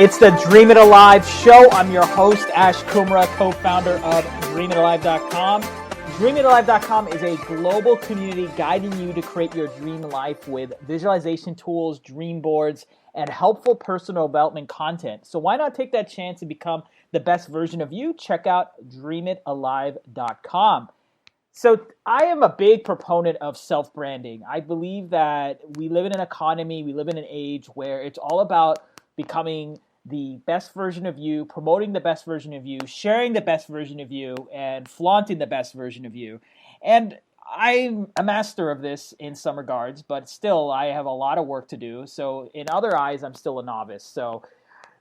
It's the Dream It Alive show. I'm your host, Ash Kumra, co-founder of DreamItAlive.com. DreamItAlive.com is a global community guiding you to create your dream life with visualization tools, dream boards, and helpful personal development content. So why not take that chance and become the best version of you? Check out DreamItAlive.com. So I am a big proponent of self-branding. I believe that we live in an economy, we live in an age where it's all about becoming the best version of you, promoting the best version of you, sharing the best version of you, and flaunting the best version of you. And I'm a master of this in some regards, but still I have a lot of work to do. So in other eyes, I'm still a novice. So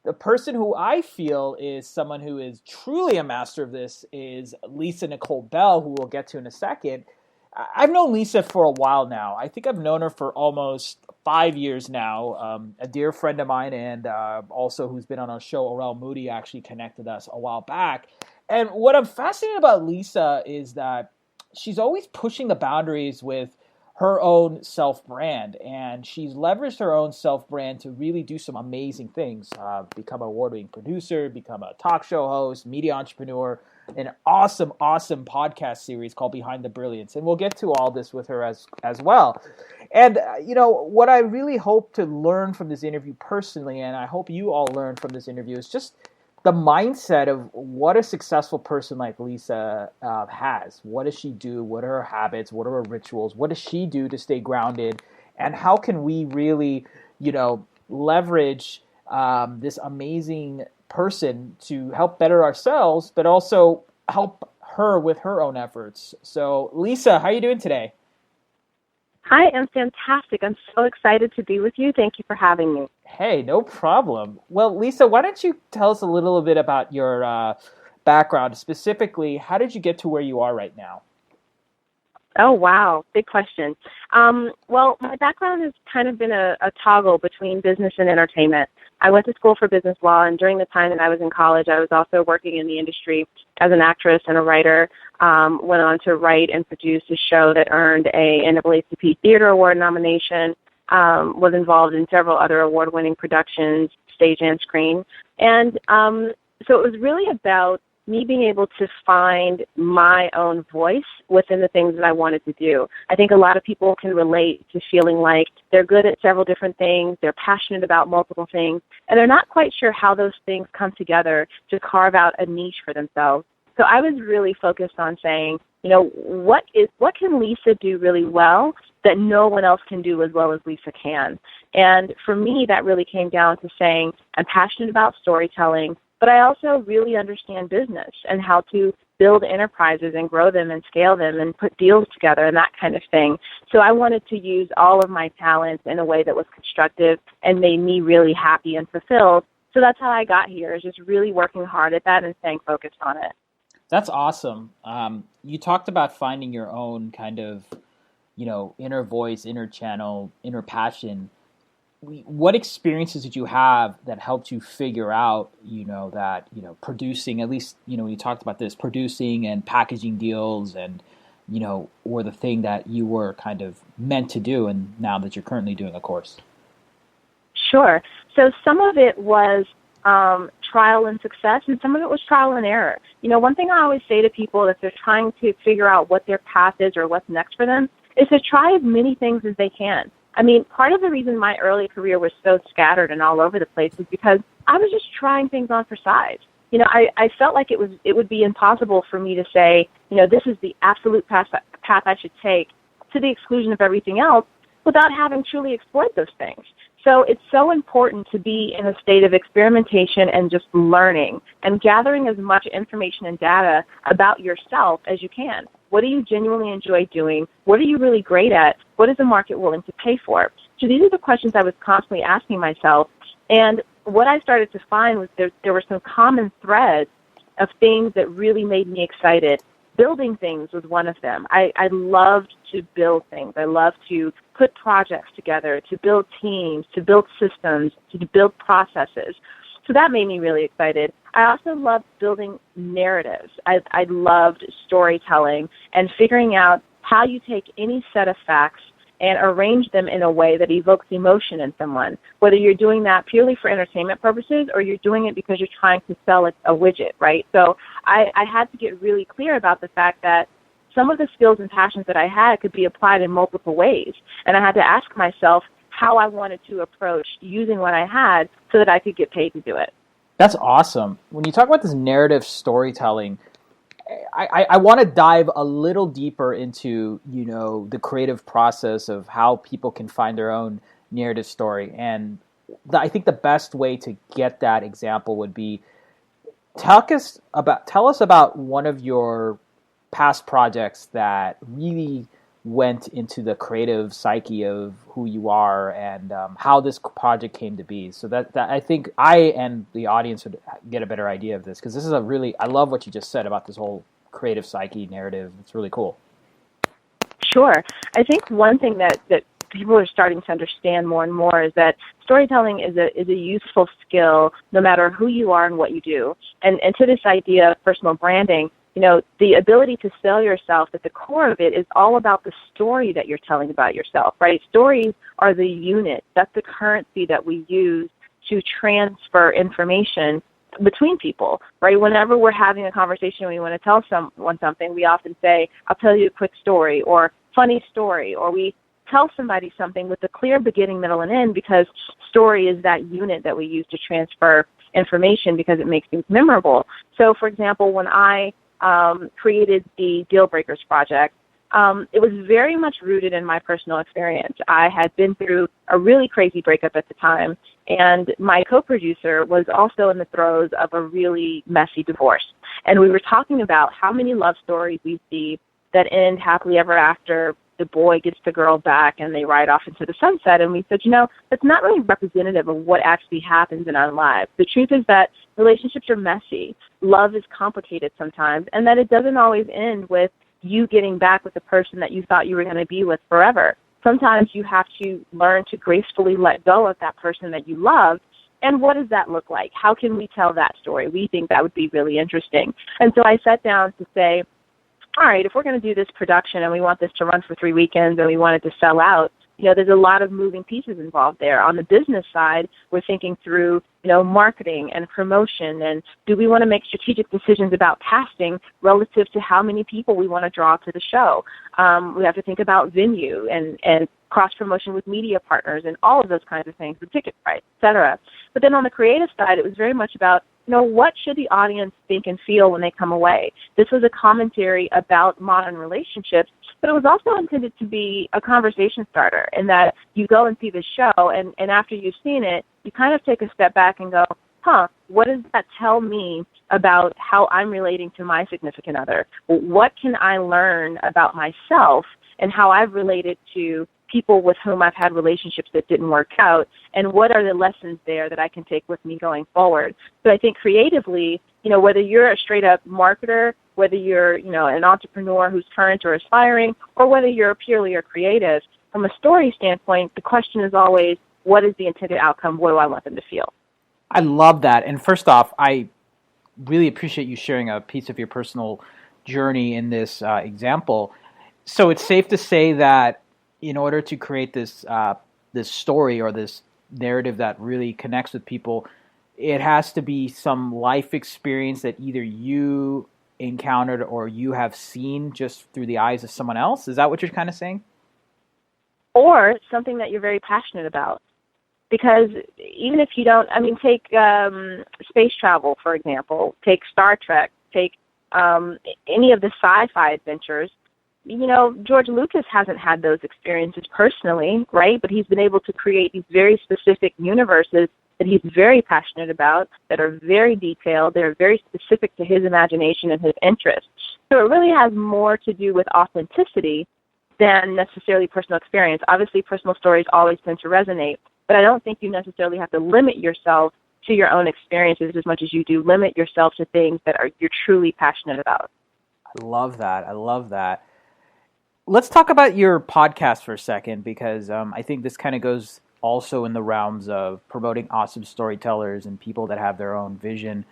the person who I feel is someone who is truly a master of this is Lisa Nicole Bell, who we'll get to in a second. I've known Lisa for a while now. I think I've known her for almost 5 years now. A dear friend of mine and also who's been on our show, Orel Moody, actually connected us a while back. And what I'm fascinated about Lisa is that she's always pushing the boundaries with her own self-brand, and she's leveraged her own self-brand to really do some amazing things, become an award-winning producer, become a talk show host, media entrepreneur, an awesome podcast series called Behind the Brilliance. And we'll get to all this with her as well. And, what I really hope to learn from this interview personally, and I hope you all learn from this interview, is just the mindset of what a successful person like Lisa has. What does she do? What are her habits? What are her rituals? What does she do to stay grounded? And how can we really, leverage this amazing person to help better ourselves, but also help her with her own efforts? So, Lisa, how are you doing today? I am fantastic. I'm so excited to be with you. Thank you for having me. Hey, no problem. Well, Lisa, why don't you tell us a little bit about your background? Specifically, how did you get to where you are right now? Oh, wow. Big question. Well, my background has kind of been a toggle between business and entertainment. I went to school for business law, and during the time that I was in college, I was also working in the industry as an actress and a writer. Went on to write and produce a show that earned a NAACP Theater Award nomination, was involved in several other award-winning productions, stage and screen. And so it was really about me being able to find my own voice within the things that I wanted to do. I think a lot of people can relate to feeling like they're good at several different things, they're passionate about multiple things, and they're not quite sure how those things come together to carve out a niche for themselves. So I was really focused on saying, what can Lisa do really well that no one else can do as well as Lisa can? And for me, that really came down to saying I'm passionate about storytelling, but I also really understand business and how to build enterprises and grow them and scale them and put deals together and that kind of thing. So I wanted to use all of my talents in a way that was constructive and made me really happy and fulfilled. So that's how I got here, is just really working hard at that and staying focused on it. That's awesome. You talked about finding your own kind of, inner voice, inner channel, inner passion. What experiences did you have that helped you figure out, that, producing, at least, you talked about this, producing and packaging deals and, were the thing that you were kind of meant to do and now that you're currently doing, of course? Sure. So some of it was trial and success, and some of it was trial and error. One thing I always say to people if they're trying to figure out what their path is or what's next for them is to try as many things as they can. I mean, part of the reason my early career was so scattered and all over the place was because I was just trying things on for size. I felt like it would be impossible for me to say, this is the absolute path I should take to the exclusion of everything else without having truly explored those things. So it's so important to be in a state of experimentation and just learning and gathering as much information and data about yourself as you can. What do you genuinely enjoy doing? What are you really great at? What is the market willing to pay for? So these are the questions I was constantly asking myself. And what I started to find was there were some common threads of things that really made me excited. Building things was one of them. I loved to build things. I loved to put projects together, to build teams, to build systems, to build processes. So that made me really excited. I also loved building narratives. I loved storytelling and figuring out how you take any set of facts and arrange them in a way that evokes emotion in someone, whether you're doing that purely for entertainment purposes or you're doing it because you're trying to sell a widget, right? So I had to get really clear about the fact that some of the skills and passions that I had could be applied in multiple ways. And I had to ask myself how I wanted to approach using what I had so that I could get paid to do it. That's awesome. When you talk about this narrative storytelling, I want to dive a little deeper into, the creative process of how people can find their own narrative story. And I think the best way to get that example would be tell us about one of your past projects that really went into the creative psyche of who you are and how this project came to be. So that I think I and the audience would get a better idea of this, because this is I love what you just said about this whole creative psyche narrative. It's really cool. Sure. I think one thing that people are starting to understand more and more is that storytelling is a useful skill no matter who you are and what you do. And to this idea of personal branding, the ability to sell yourself, at the core of it is all about the story that you're telling about yourself, right? Stories are the unit. That's the currency that we use to transfer information between people, right? Whenever we're having a conversation and we want to tell someone something, we often say, I'll tell you a quick story or funny story, or we tell somebody something with a clear beginning, middle, and end, because story is that unit that we use to transfer information because it makes things memorable. So, for example, when I created the Deal Breakers project, it was very much rooted in my personal experience. I had been through a really crazy breakup at the time, and my co-producer was also in the throes of a really messy divorce. And we were talking about how many love stories we see that end happily ever after. The boy gets the girl back and they ride off into the sunset. And we said, that's not really representative of what actually happens in our lives. The truth is that relationships are messy. Love is complicated sometimes, and that it doesn't always end with you getting back with the person that you thought you were going to be with forever. Sometimes you have to learn to gracefully let go of that person that you love. And what does that look like? How can we tell that story? We think that would be really interesting. And so I sat down to say, all right, if we're going to do this production and we want this to run for 3 weekends and we want it to sell out, there's a lot of moving pieces involved there. On the business side, we're thinking through, marketing and promotion, and do we want to make strategic decisions about casting relative to how many people we want to draw to the show? We have to think about venue and cross-promotion with media partners and all of those kinds of things, the ticket price, et cetera. But then on the creative side, it was very much about, what should the audience think and feel when they come away? This was a commentary about modern relationships, but it was also intended to be a conversation starter, in that you go and see the show, and after you've seen it, you kind of take a step back and go, what does that tell me about how I'm relating to my significant other? What can I learn about myself and how I've related to people with whom I've had relationships that didn't work out, and what are the lessons there that I can take with me going forward? So I think creatively, whether you're a straight-up marketer, whether you're, an entrepreneur who's current or aspiring, or whether you're purely a creative, from a story standpoint, the question is always, what is the intended outcome? What do I want them to feel? I love that. And first off, I really appreciate you sharing a piece of your personal journey in this example. So it's safe to say that in order to create this story or this narrative that really connects with people, it has to be some life experience that either you encountered or you have seen just through the eyes of someone else. Is that what you're kind of saying? Or something that you're very passionate about. Because even if you don't, take space travel, for example, take Star Trek, take any of the sci-fi adventures. George Lucas hasn't had those experiences personally, right? But he's been able to create these very specific universes that he's very passionate about, that are very detailed, they're very specific to his imagination and his interests. So it really has more to do with authenticity than necessarily personal experience. Obviously, personal stories always tend to resonate, but I don't think you necessarily have to limit yourself to your own experiences as much as you do limit yourself to things that you're truly passionate about. I love that. Let's talk about your podcast for a second, because I think this kind of goes also in the realms of promoting awesome storytellers and people that have their own vision.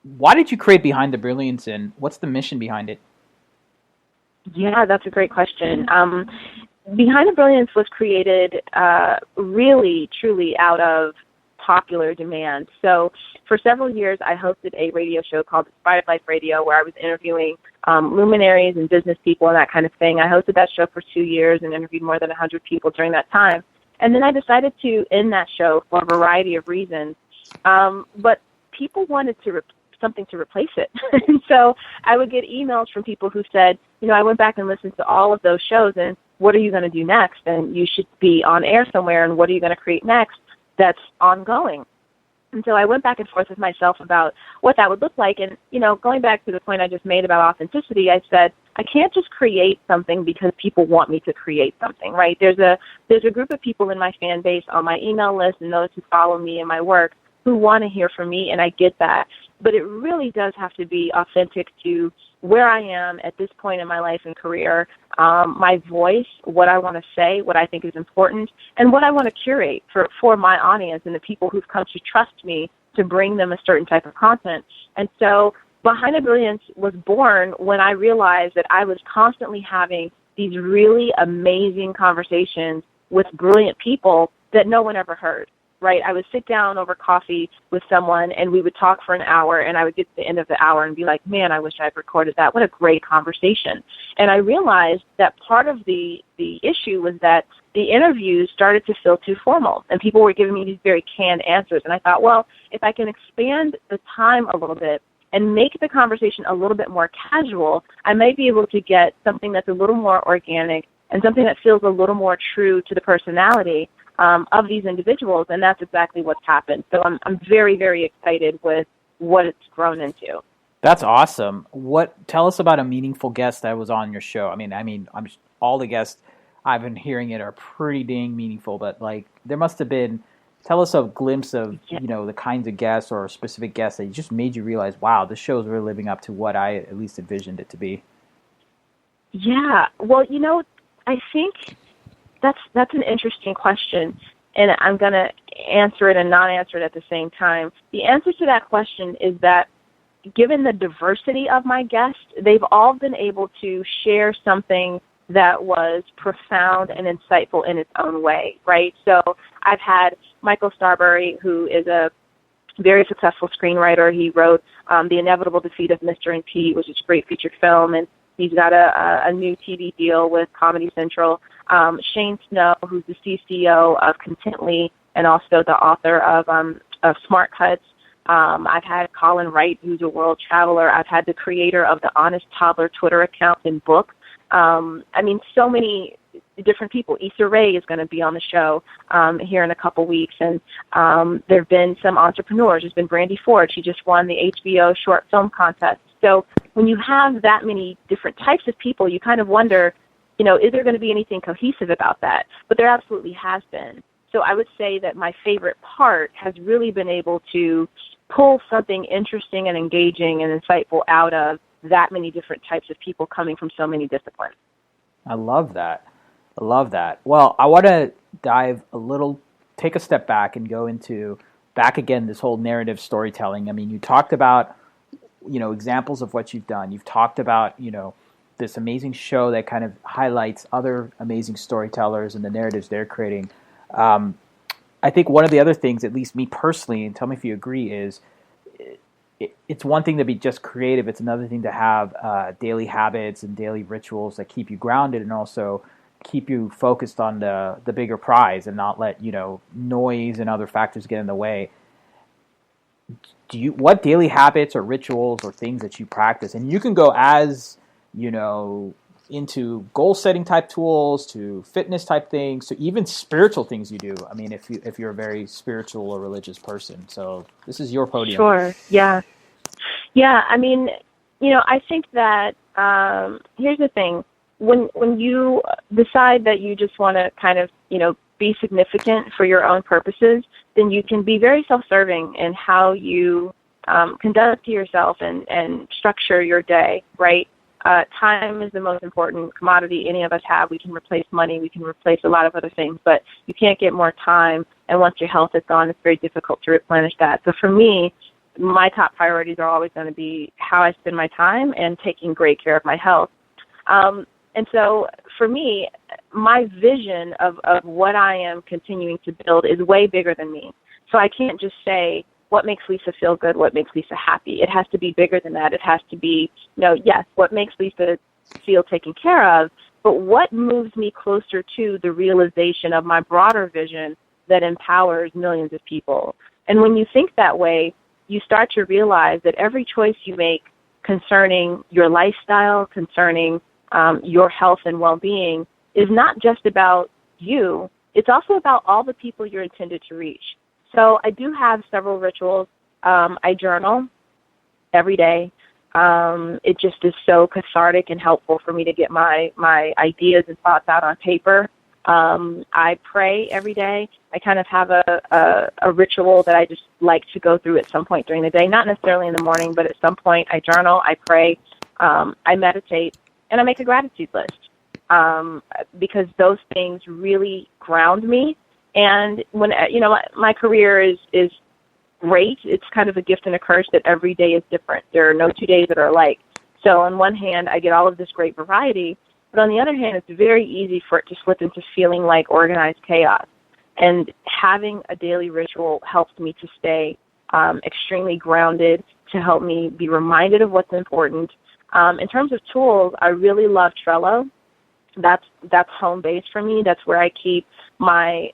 Why did you create Behind the Brilliance, and what's the mission behind it? Yeah, that's a great question. Behind the Brilliance was created really, truly out of popular demand. So for several years, I hosted a radio show called Inspired Life Radio, where I was interviewing luminaries and business people and that kind of thing. I hosted that show for 2 years and interviewed more than 100 people during that time. And then I decided to end that show for a variety of reasons. But people wanted something to replace it. And so I would get emails from people who said, I went back and listened to all of those shows, and what are you going to do next? And you should be on air somewhere, and what are you going to create next that's ongoing? And so I went back and forth with myself about what that would look like. And, going back to the point I just made about authenticity, I said, I can't just create something because people want me to create something, right? There's a group of people in my fan base on my email list and those who follow me and my work who want to hear from me, and I get that. But it really does have to be authentic to where I am at this point in my life and career, my voice, what I want to say, what I think is important, and what I want to curate for my audience and the people who've come to trust me to bring them a certain type of content. And so Behind the Brilliance was born when I realized that I was constantly having these really amazing conversations with brilliant people that no one ever heard. Right, I would sit down over coffee with someone, and we would talk for an hour, and I would get to the end of the hour and be like, man, I wish I had recorded that. What a great conversation. And I realized that part of the issue was that the interviews started to feel too formal, and people were giving me these very canned answers. And I thought, well, if I can expand the time a little bit and make the conversation a little bit more casual, I might be able to get something that's a little more organic and something that feels a little more true to the personality of these individuals, and that's exactly what's happened. So I'm very, very excited with what it's grown into. That's awesome. Tell us about a meaningful guest that was on your show. I mean, all the guests I've been hearing it are pretty dang meaningful, but there must have been. Tell us a glimpse of the kinds of guests or specific guests that just made you realize, wow, this show is really living up to what I at least envisioned it to be. Yeah, well, I think that's an interesting question, and I'm going to answer it and not answer it at the same time. The answer to that question is that given the diversity of my guests, they've all been able to share something that was profound and insightful in its own way, right? So I've had Michael Starbury, who is a very successful screenwriter. He wrote The Inevitable Defeat of Mr. and Pete, which is a great featured film, and he's got a new TV deal with Comedy Central. Shane Snow, who's the CCO of Contently and also the author of Smart Cuts. I've had Colin Wright, who's a world traveler. I've had the creator of the Honest Toddler Twitter account and book. So many different people. Issa Rae is going to be on the show here in a couple weeks. And there have been some entrepreneurs. There's been Brandy Ford. She just won the HBO short film contest. So when you have that many different types of people, you kind of wonder, is there going to be anything cohesive about that? But there absolutely has been. So I would say that my favorite part has really been able to pull something interesting and engaging and insightful out of that many different types of people coming from so many disciplines. I love that. Well, I want to take a step back and go into this whole narrative storytelling. I mean, you talked about, examples of what you've done. You've talked about, this amazing show that kind of highlights other amazing storytellers and the narratives they're creating. I think one of the other things, at least me personally, and tell me if you agree, is it's one thing to be just creative. It's another thing to have daily habits and daily rituals that keep you grounded and also keep you focused on the bigger prize and not let, noise and other factors get in the way. What daily habits or rituals or things that you practice? And you can go as, into goal setting type tools to fitness type things to even spiritual things you do. I mean, if you're a very spiritual or religious person. So this is your podium. Sure. Yeah. I mean, I think that here's the thing. When you decide that you just want to kind of, be significant for your own purposes, then you can be very self-serving in how you conduct yourself and structure your day, right? Time is the most important commodity any of us have. We can replace money. We can replace a lot of other things, but you can't get more time. And once your health is gone, it's very difficult to replenish that. So for me, my top priorities are always going to be how I spend my time and taking great care of my health. And so for me, my vision of what I am continuing to build is way bigger than me. So I can't just say, what makes Lisa feel good, what makes Lisa happy. It has to be bigger than that. It has to be, yes, what makes Lisa feel taken care of, but what moves me closer to the realization of my broader vision that empowers millions of people. And when you think that way, you start to realize that every choice you make concerning your lifestyle, concerning your health and well-being, is not just about you. It's also about all the people you're intended to reach. So I do have several rituals. I journal every day. It just is so cathartic and helpful for me to get my ideas and thoughts out on paper. I pray every day. I kind of have a ritual that I just like to go through at some point during the day, not necessarily in the morning, but at some point I journal, I pray, I meditate, and I make a gratitude list, because those things really ground me. And when, my career is great. It's kind of a gift and a curse that every day is different. There are no 2 days that are alike. So on one hand, I get all of this great variety, but on the other hand, it's very easy for it to slip into feeling like organized chaos. And having a daily ritual helps me to stay extremely grounded, to help me be reminded of what's important. In terms of tools, I really love Trello. That's home base for me. That's where I keep my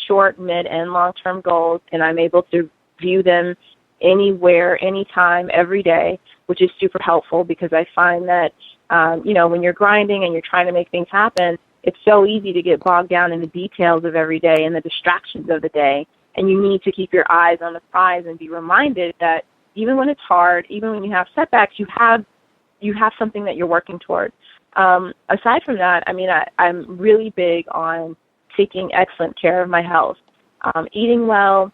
short, mid, and long-term goals, and I'm able to view them anywhere, anytime, every day, which is super helpful because I find that, when you're grinding and you're trying to make things happen, it's so easy to get bogged down in the details of every day and the distractions of the day, and you need to keep your eyes on the prize and be reminded that even when it's hard, even when you have setbacks, you have something that you're working toward. Aside from that, I'm really big on taking excellent care of my health, eating well,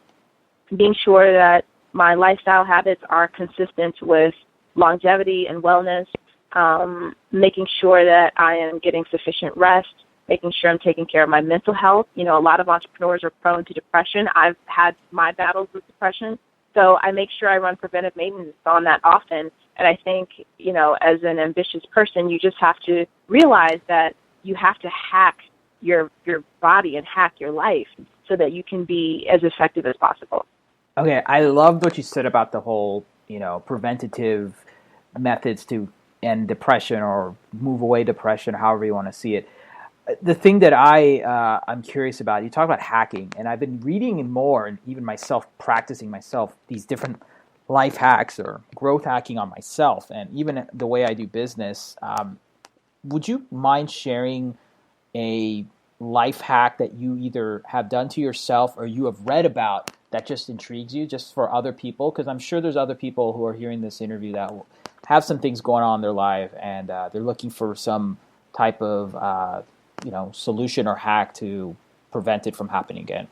being sure that my lifestyle habits are consistent with longevity and wellness, making sure that I am getting sufficient rest, making sure I'm taking care of my mental health. A lot of entrepreneurs are prone to depression. I've had my battles with depression, so I make sure I run preventive maintenance on that often. And I think, as an ambitious person, you just have to realize that you have to hack your body and hack your life so that you can be as effective as possible. Okay, I loved what you said about the whole, preventative methods to end depression or move away depression, however you want to see it. The thing that I'm curious about, you talk about hacking, and I've been reading more, and even myself practicing myself, these different life hacks or growth hacking on myself, and even the way I do business. Would you mind sharing a life hack that you either have done to yourself or you have read about that just intrigues you, just for other people? Because I'm sure there's other people who are hearing this interview that will have some things going on in their life, and they're looking for some type of solution or hack to prevent it from happening again.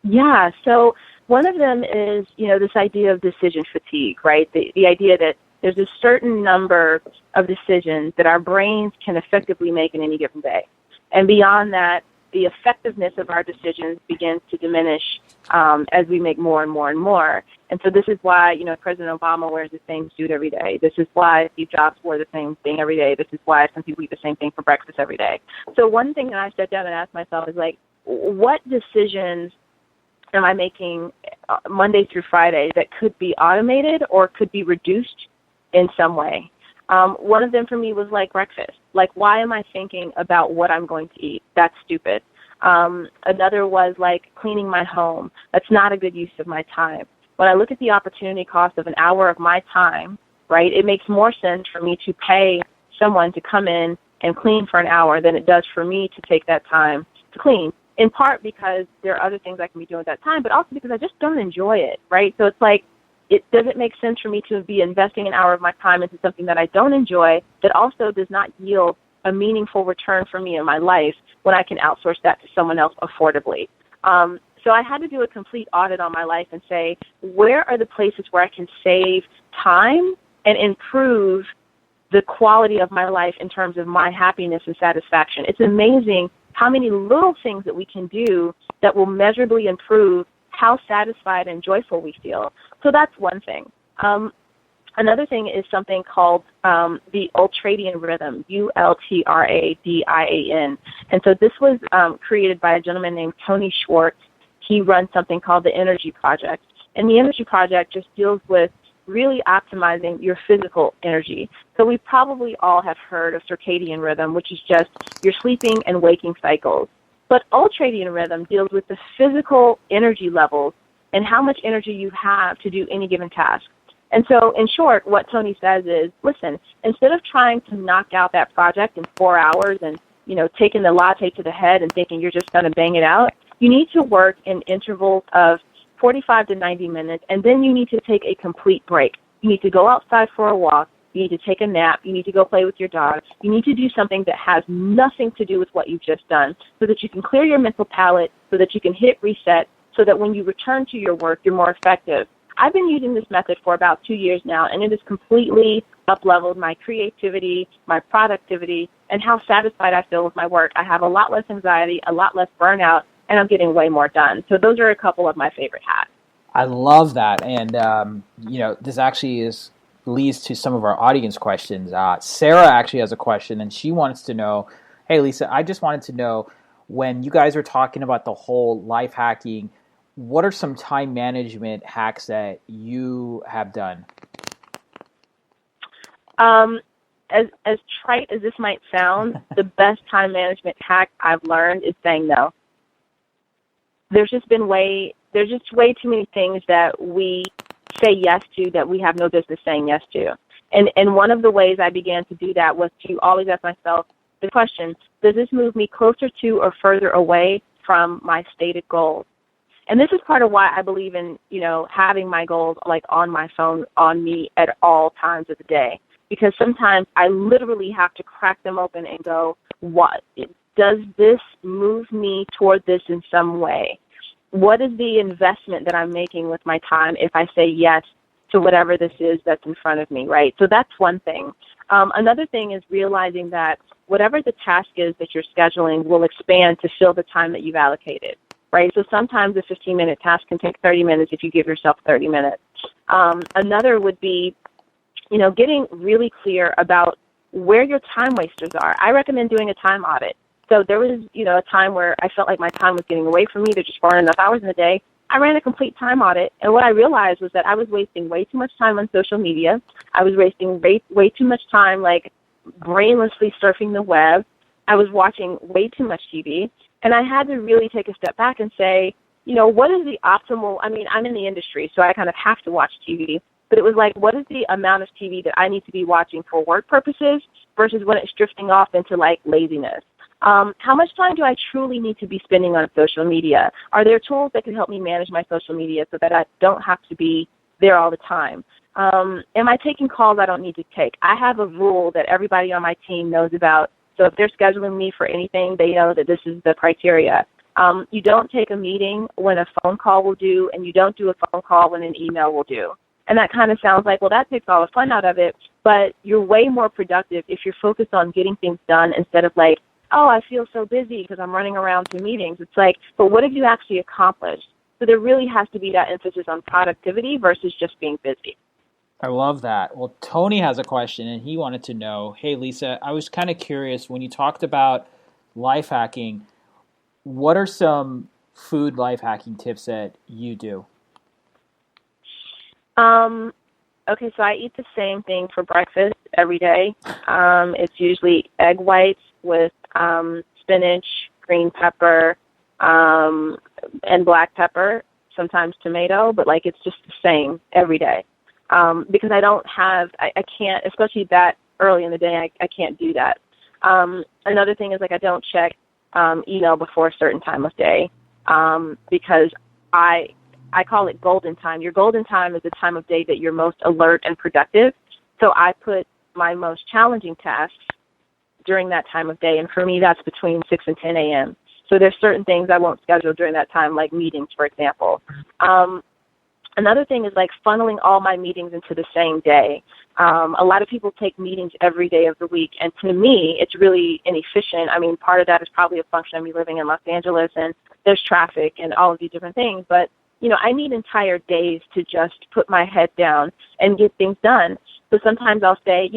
Yeah, so one of them is, this idea of decision fatigue, right? The idea that there's a certain number of decisions that our brains can effectively make in any given day. And beyond that, the effectiveness of our decisions begins to diminish as we make more and more and more. And so this is why, President Obama wears the same suit every day. This is why Steve Jobs wore the same thing every day. This is why some people eat the same thing for breakfast every day. So one thing that I sat down and asked myself is, what decisions am I making Monday through Friday that could be automated or could be reduced in some way? One of them for me was breakfast. Why am I thinking about what I'm going to eat? That's stupid. Another was cleaning my home. That's not a good use of my time. When I look at the opportunity cost of an hour of my time, right, it makes more sense for me to pay someone to come in and clean for an hour than it does for me to take that time to clean, in part because there are other things I can be doing at that time, but also because I just don't enjoy it, right? So it's it doesn't make sense for me to be investing an hour of my time into something that I don't enjoy, that also does not yield a meaningful return for me in my life when I can outsource that to someone else affordably. So I had to do a complete audit on my life and say, where are the places where I can save time and improve the quality of my life in terms of my happiness and satisfaction? It's amazing how many little things that we can do that will measurably improve how satisfied and joyful we feel. So that's one thing. Another thing is something called the ultradian rhythm, Ultradian. And so this was created by a gentleman named Tony Schwartz. He runs something called the Energy Project. And the Energy Project just deals with really optimizing your physical energy. So we probably all have heard of circadian rhythm, which is just your sleeping and waking cycles. But ultradian rhythm deals with the physical energy levels and how much energy you have to do any given task. And so, in short, what Tony says is, listen, instead of trying to knock out that project in 4 hours and, taking the latte to the head and thinking you're just going to bang it out, you need to work in intervals of 45 to 90 minutes, and then you need to take a complete break. You need to go outside for a walk. You need to take a nap. You need to go play with your dog. You need to do something that has nothing to do with what you've just done so that you can clear your mental palette, so that you can hit reset, so that when you return to your work, you're more effective. I've been using this method for about 2 years now, and it has completely up-leveled my creativity, my productivity, and how satisfied I feel with my work. I have a lot less anxiety, a lot less burnout, and I'm getting way more done. So those are a couple of my favorite hacks. I love that. And, this actually leads to some of our audience questions. Sarah actually has a question, and she wants to know, hey, Lisa, I just wanted to know, when you guys are talking about the whole life hacking, what are some time management hacks that you have done? As trite as this might sound, the best time management hack I've learned is saying no. There's just way too many things that we say yes to that we have no business saying yes to. And one of the ways I began to do that was to always ask myself the question, does this move me closer to or further away from my stated goals? And this is part of why I believe in, having my goals on my phone on me at all times of the day. Because sometimes I literally have to crack them open and go, what? Does this move me toward this in some way? What is the investment that I'm making with my time if I say yes to whatever this is that's in front of me, right? So that's one thing. Another thing is realizing that whatever the task is that you're scheduling will expand to fill the time that you've allocated. Right? So sometimes a 15-minute task can take 30 minutes if you give yourself 30 minutes. Another would be, getting really clear about where your time wasters are. I recommend doing a time audit. So there was, a time where I felt like my time was getting away from me. There just weren't enough hours in the day. I ran a complete time audit, and what I realized was that I was wasting way too much time on social media. I was wasting way too much time, brainlessly surfing the web. I was watching way too much TV. And I had to really take a step back and say, what is the optimal, I'm in the industry, so I kind of have to watch TV, but it was what is the amount of TV that I need to be watching for work purposes versus when it's drifting off into laziness? How much time do I truly need to be spending on social media? Are there tools that can help me manage my social media so that I don't have to be there all the time? Am I taking calls I don't need to take? I have a rule that everybody on my team knows about. So if they're scheduling me for anything, they know that this is the criteria. You don't take a meeting when a phone call will do, and you don't do a phone call when an email will do. And that kind of sounds like, well, that takes all the fun out of it, but you're way more productive if you're focused on getting things done instead of oh, I feel so busy because I'm running around to meetings. It's but what have you actually accomplished? So there really has to be that emphasis on productivity versus just being busy. I love that. Well, Tony has a question, and he wanted to know, hey, Lisa, I was kind of curious, when you talked about life hacking, what are some food life hacking tips that you do? Okay, so I eat the same thing for breakfast every day. It's usually egg whites with spinach, green pepper, and black pepper, sometimes tomato, but it's just the same every day. Because I can't, especially that early in the day, I can't do that. Another thing is I don't check email before a certain time of day because I call it golden time. Your golden time is the time of day that you're most alert and productive. So I put my most challenging tasks during that time of day, and for me that's between 6 and 10 a.m. So there's certain things I won't schedule during that time, like meetings, for example. Another thing is funneling all my meetings into the same day. A lot of people take meetings every day of the week, and to me, it's really inefficient. Part of that is probably a function of me living in Los Angeles, and there's traffic and all of these different things. But, I need entire days to just put my head down and get things done. So sometimes I'll say,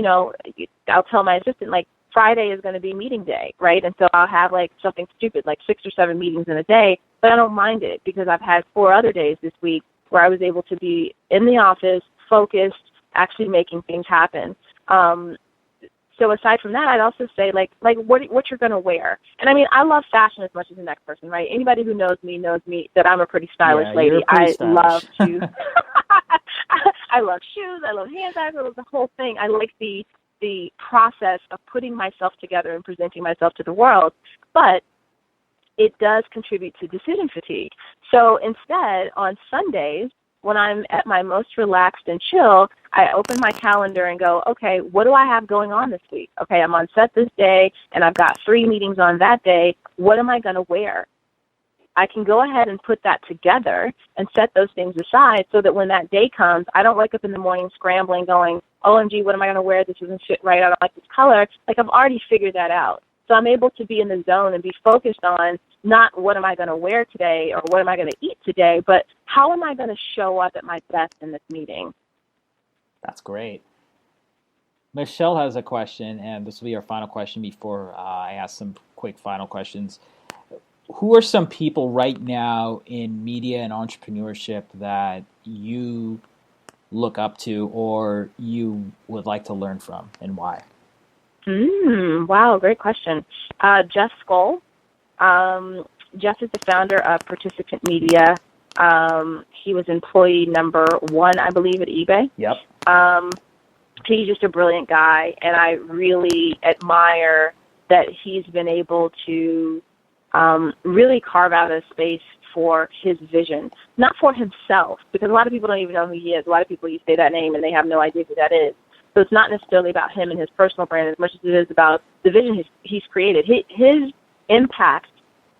I'll tell my assistant, like, Friday is going to be meeting day, right? And so I'll have, like, something stupid, like 6 or 7 meetings in a day, but I don't mind it because I've had 4 other days this week where I was able to be in the office, focused, actually making things happen. So aside from that, I'd also say, like what you're going to wear. And I mean, I love fashion as much as the next person, right? Anybody who knows me that I'm a pretty stylish lady. You're pretty stylish. Love shoes. I love shoes. I love handbags. I love the whole thing. I like the process of putting myself together and presenting myself to the world. But it does contribute to decision fatigue. So instead, on Sundays, when I'm at my most relaxed and chill, I open my calendar and go, okay, what do I have going on this week? Okay, I'm on set this day, and I've got 3 meetings on that day. What am I going to wear? I can go ahead and put that together and set those things aside so that when that day comes, I don't wake up in the morning scrambling going, OMG, what am I going to wear? This isn't fit right. I don't like this color. Like, I've already figured that out. So I'm able to be in the zone and be focused on not what am I going to wear today or what am I going to eat today, but how am I going to show up at my best in this meeting? That's great. Michelle has a question, and this will be our final question before I ask some quick final questions. Who are some people right now in media and entrepreneurship that you look up to or you would like to learn from, and why? Wow, great question. Jeff Skoll. Jeff is the founder of Participant Media. He was employee number 1, I believe, at eBay. Yep. He's just a brilliant guy, and I really admire that he's been able to really carve out a space for his vision, not for himself, because a lot of people don't even know who he is. A lot of people, you say that name, and they have no idea who that is. So it's not necessarily about him and his personal brand as much as it is about the vision he's created. His impact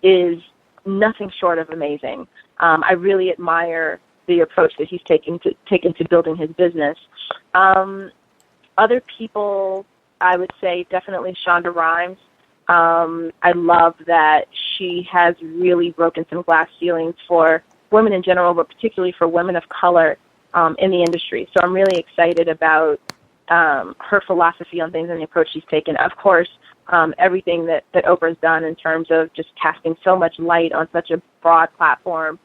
is nothing short of amazing. I really admire the approach that he's taken to building his business. Other people, I would say definitely Shonda Rhimes. I love that she has really broken some glass ceilings for women in general, but particularly for women of color in the industry. So I'm really excited about her philosophy on things and the approach she's taken. Of course, everything that Oprah's done in terms of just casting so much light on such a broad platform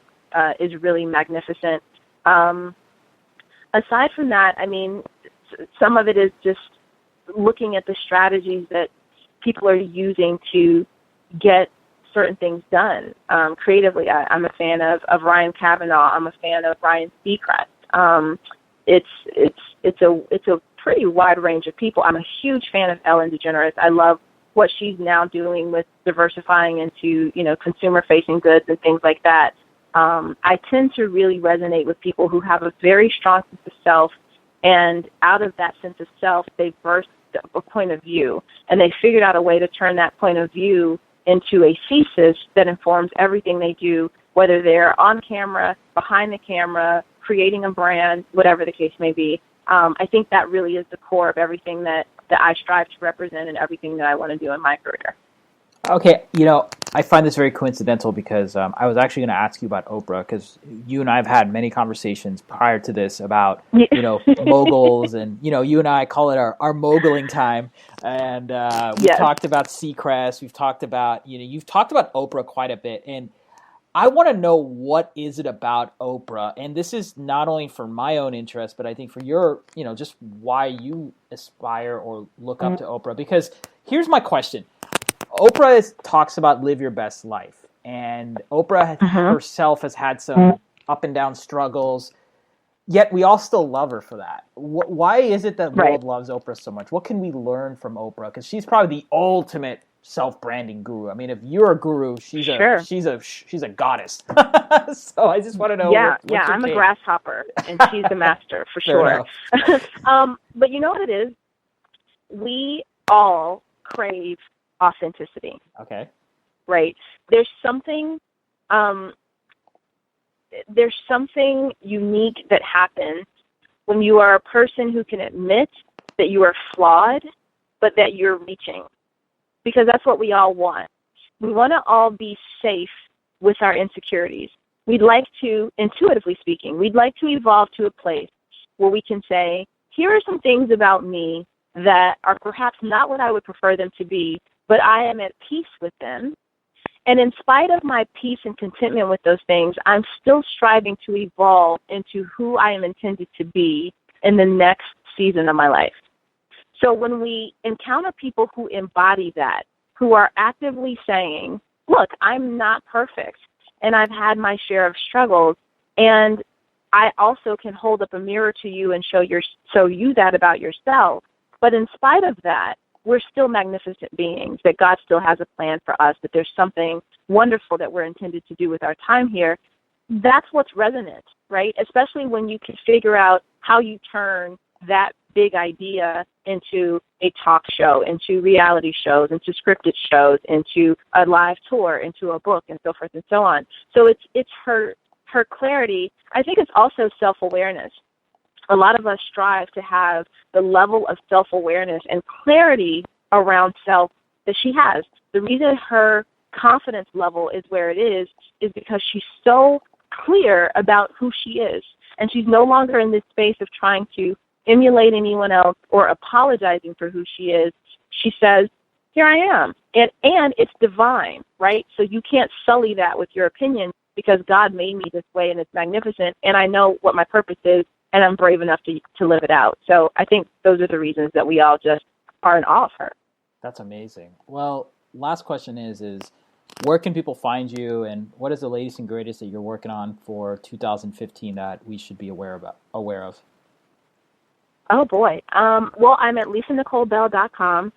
is really magnificent. Aside from that, I mean, some of it is just looking at the strategies that people are using to get certain things done creatively. I'm a fan of Ryan Kavanaugh. I'm a fan of Ryan Seacrest. It's a pretty wide range of people. I'm a huge fan of Ellen DeGeneres. I love what she's now doing with diversifying into, consumer-facing goods and things like that. I tend to really resonate with people who have a very strong sense of self, and out of that sense of self, they burst a point of view, and they figured out a way to turn that point of view into a thesis that informs everything they do, whether they're on camera, behind the camera, creating a brand, whatever the case may be. I think that really is the core of everything that I strive to represent and everything that I want to do in my career. Okay, I find this very coincidental because I was actually going to ask you about Oprah, because you and I have had many conversations prior to this about, moguls, and, you and I call it our moguling time. And we've talked about Seacrest. We've talked about, you've talked about Oprah quite a bit. And I want to know, what is it about Oprah? And this is not only for my own interest, but I think for your, just why you aspire or look up to Oprah. Because here's my question. Oprah talks about live your best life. And Oprah herself has had some up and down struggles, yet we all still love her for that. Why is it that the world loves Oprah so much? What can we learn from Oprah? Because she's probably the ultimate self-branding guru. I mean, if you're a guru, she's a goddess. So I just want to know. I'm a grasshopper, and she's the master for sure. But you know what it is? We all crave authenticity. Okay. Right. There's something unique that happens when you are a person who can admit that you are flawed, but that you're reaching. Because that's what we all want. We want to all be safe with our insecurities. we'd like to, intuitively speaking, we'd like to evolve to a place where we can say, here are some things about me that are perhaps not what I would prefer them to be, but I am at peace with them. And in spite of my peace and contentment with those things, I'm still striving to evolve into who I am intended to be in the next season of my life. So when we encounter people who embody that, who are actively saying, look, I'm not perfect, and I've had my share of struggles, and I also can hold up a mirror to you and show you that about yourself. But in spite of that, we're still magnificent beings, that God still has a plan for us, that there's something wonderful that we're intended to do with our time here. That's what's resonant, right? Especially when you can figure out how you turn that big idea into a talk show, into reality shows, into scripted shows, into a live tour, into a book, and so forth and so on. So it's her clarity. I think it's also self-awareness. A lot of us strive to have the level of self-awareness and clarity around self that she has. The reason her confidence level is where it is because she's so clear about who she is. And she's no longer in this space of trying to emulate anyone else or apologizing for who she is. She says, here I am. And it's divine, right? So you can't sully that with your opinion because God made me this way and it's magnificent. And I know what my purpose is, and I'm brave enough to live it out. So I think those are the reasons that we all just are in awe of her. That's amazing. Well, last question is where can people find you, and what is the latest and greatest that you're working on for 2015 that we should be aware of? Oh, boy. Well, I'm at LisaNicoleBell.com.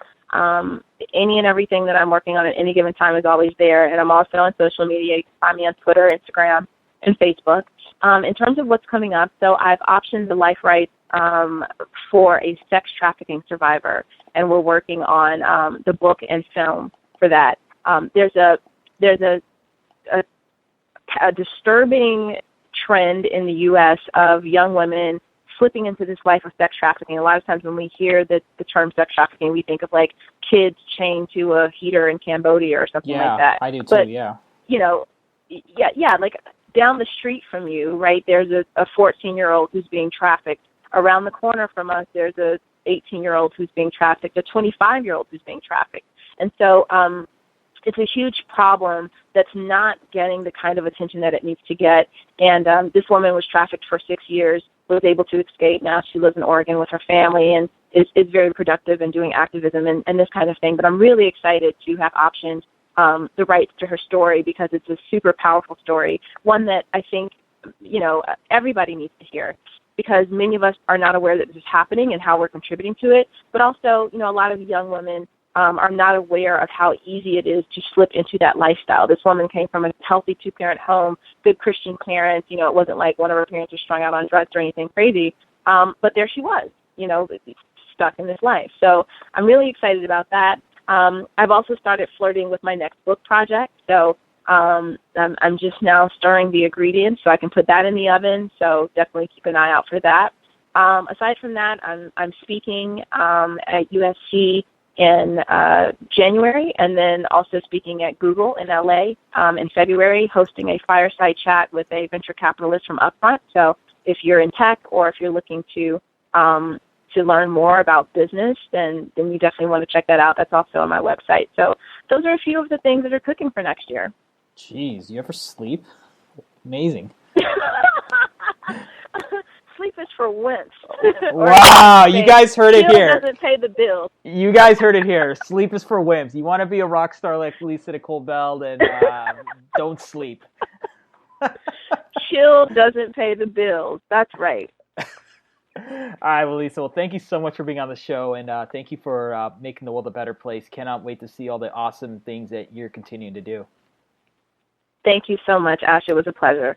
Any and everything that I'm working on at any given time is always there. And I'm also on social media. You can find me on Twitter, Instagram, and Facebook. In terms of what's coming up, so I've optioned the life rights for a sex trafficking survivor, and we're working on the book and film for that. There's a disturbing trend in the U.S. of young women slipping into this life of sex trafficking. A lot of times when we hear the term sex trafficking, we think of like kids chained to a heater in Cambodia or something like that. Yeah, I do too, but, yeah. You know, like down the street from you, right, there's a 14-year-old who's being trafficked. Around the corner from us, there's a 18-year-old who's being trafficked, a 25-year-old who's being trafficked. And so it's a huge problem that's not getting the kind of attention that it needs to get. And this woman was trafficked for 6 years, was able to escape. Now she lives in Oregon with her family and is very productive in doing activism and this kind of thing. But I'm really excited to have optioned the rights to her story because it's a super powerful story, one that I think, everybody needs to hear, because many of us are not aware that this is happening and how we're contributing to it. But also, a lot of young women are not aware of how easy it is to slip into that lifestyle. This woman came from a healthy two-parent home, good Christian parents. It wasn't like one of her parents was strung out on drugs or anything crazy. But there she was, stuck in this life. So I'm really excited about that. I've also started flirting with my next book project. So I'm just now stirring the ingredients so I can put that in the oven. So definitely keep an eye out for that. Aside from that, I'm speaking at USC in January, and then also speaking at Google in LA in February, hosting a fireside chat with a venture capitalist from Upfront. So if you're in tech or if you're looking to learn more about business, then you definitely want to check that out. That's also on my website. So those are a few of the things that are cooking for next year. Jeez, you ever sleep? Amazing. Sleep is for wimps. Wow, you guys heard it here. Doesn't pay the bills. You guys heard it here. Sleep is for wimps. You want to be a rock star like Lisa Nicole Bell, then don't sleep. Chill doesn't pay the bills. That's right. All right, well, Lisa, thank you so much for being on the show, and thank you for making the world a better place. Cannot wait to see all the awesome things that you're continuing to do. Thank you so much, Ash. It was a pleasure.